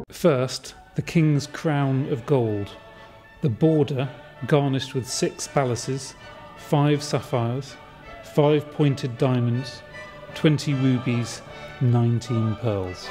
First, the king's crown of gold. The border garnished with 6 balances, 5 sapphires, 5 pointed diamonds, 20 rubies, 19 pearls.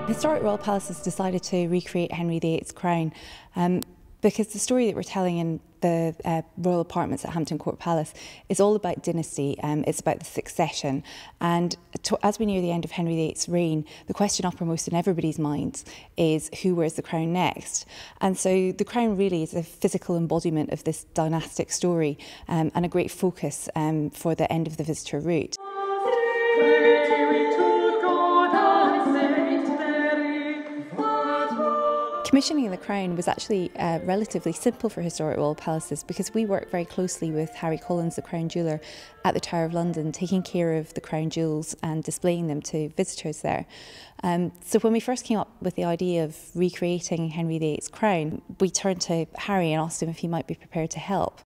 Historic Royal Palaces decided to recreate Henry VIII's crown because the story that we're telling in the royal apartments at Hampton Court Palace is all about dynasty. It's about the succession, and as we near the end of Henry VIII's reign, the question uppermost in everybody's minds is who wears the crown next. And so the crown really is a physical embodiment of this dynastic story and a great focus for the end of the visitor route. Commissioning the crown was actually relatively simple for Historic Royal Palaces because we worked very closely with Harry Collins, the Crown Jeweller, at the Tower of London, taking care of the crown jewels and displaying them to visitors there. So when we first came up with the idea of recreating Henry VIII's crown, we turned to Harry and asked him if he might be prepared to help.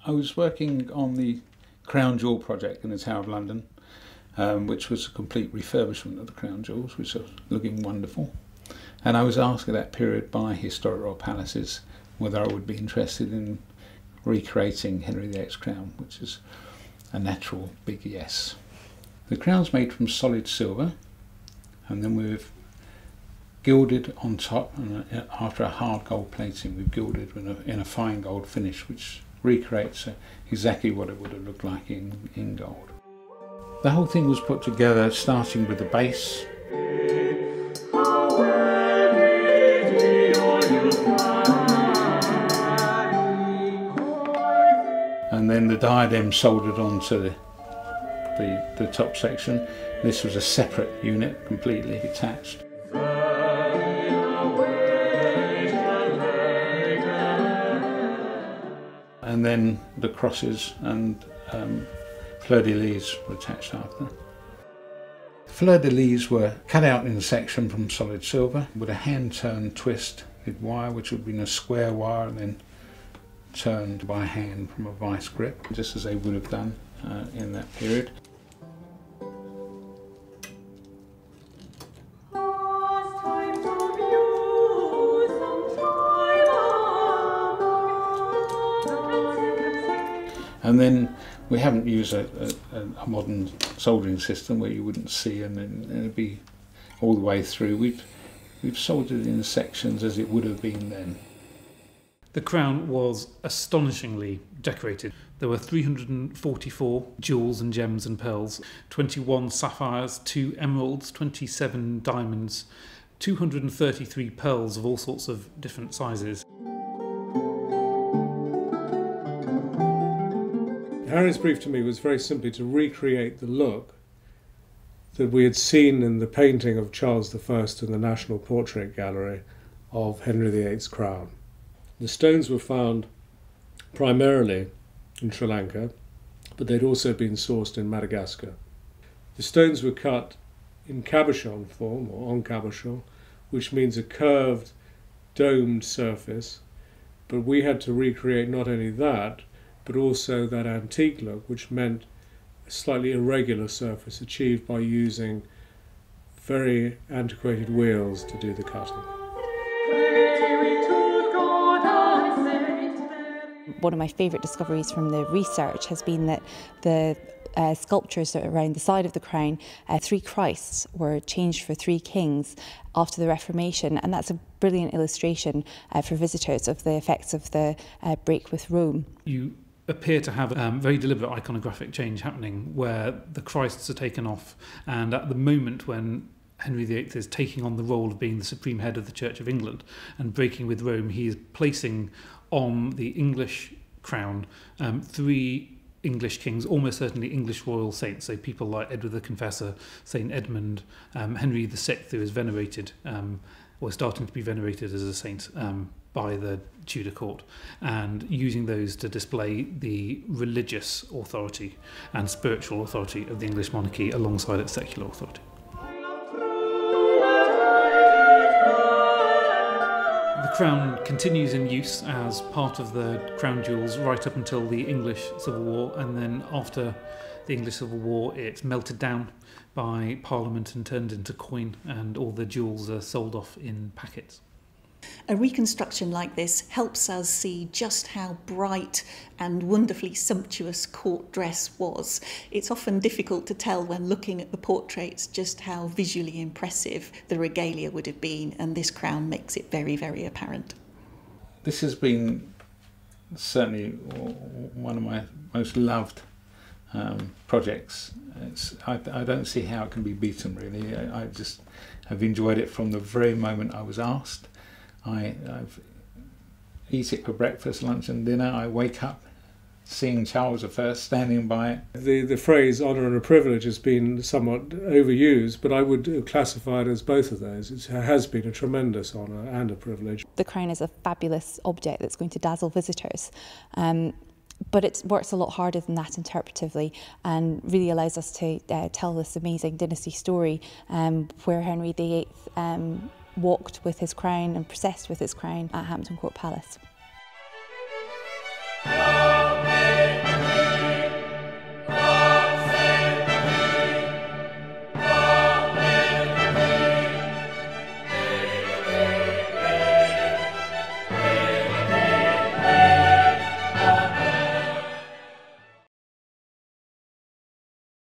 I was working on the Crown Jewel project in the Tower of London, which was a complete refurbishment of the crown jewels, which are looking wonderful. And I was asked at that period by Historic Royal Palaces whether I would be interested in recreating Henry VIII's crown, which is a natural big yes. The crown's made from solid silver, and then we've gilded on top, and after a hard gold plating we've gilded in a fine gold finish, which recreates exactly what it would have looked like in gold. The whole thing was put together starting with the base. And then the diadem soldered onto the top section. This was a separate unit, completely detached. And then the crosses and fleur-de-lis were attached after. Fleur-de-lis were cut out in a section from solid silver with a hand-turned twist with wire, which would have been a square wire and then turned by hand from a vice grip, just as they would have done in that period. And then we haven't used a modern soldering system where you wouldn't see and it'd be all the way through. We've soldered in sections as it would have been then. The crown was astonishingly decorated. There were 344 jewels and gems and pearls, 21 sapphires, 2 emeralds, 27 diamonds, 233 pearls of all sorts of different sizes. Harry's brief to me was very simply to recreate the look that we had seen in the painting of Charles I in the National Portrait Gallery of Henry VIII's crown. The stones were found primarily in Sri Lanka, but they'd also been sourced in Madagascar. The stones were cut in cabochon form, or en cabochon, which means a curved, domed surface, but we had to recreate not only that, but also that antique look, which meant a slightly irregular surface achieved by using very antiquated wheels to do the cutting. One of my favourite discoveries from the research has been that the sculptures around the side of the crown, 3 Christs were changed for 3 kings after the Reformation, and that's a brilliant illustration for visitors of the effects of the break with Rome. You appear to have a very deliberate iconographic change happening where the Christs are taken off, and at the moment when Henry VIII is taking on the role of being the supreme head of the Church of England and breaking with Rome, he is placing on the English crown, 3 English kings, almost certainly English royal saints, so people like Edward the Confessor, St Edmund, Henry VI, who is venerated, or starting to be venerated as a saint by the Tudor court, and using those to display the religious authority and spiritual authority of the English monarchy alongside its secular authority. The crown continues in use as part of the crown jewels right up until the English Civil War, and then after the English Civil War it's melted down by Parliament and turned into coin, and all the jewels are sold off in packets. A reconstruction like this helps us see just how bright and wonderfully sumptuous court dress was. It's often difficult to tell when looking at the portraits just how visually impressive the regalia would have been, and this crown makes it very, very apparent. This has been certainly one of my most loved projects. I don't see how it can be beaten, really. I just have enjoyed it from the very moment I was asked. I've eat it for breakfast, lunch and dinner. I wake up seeing Charles I standing by it. The phrase honour and a privilege has been somewhat overused, but I would classify it as both of those. It has been a tremendous honour and a privilege. The crown is a fabulous object that's going to dazzle visitors. But it works a lot harder than that interpretively, and really allows us to tell this amazing dynasty story where Henry VIII walked with his crown and processed with his crown at Hampton Court Palace.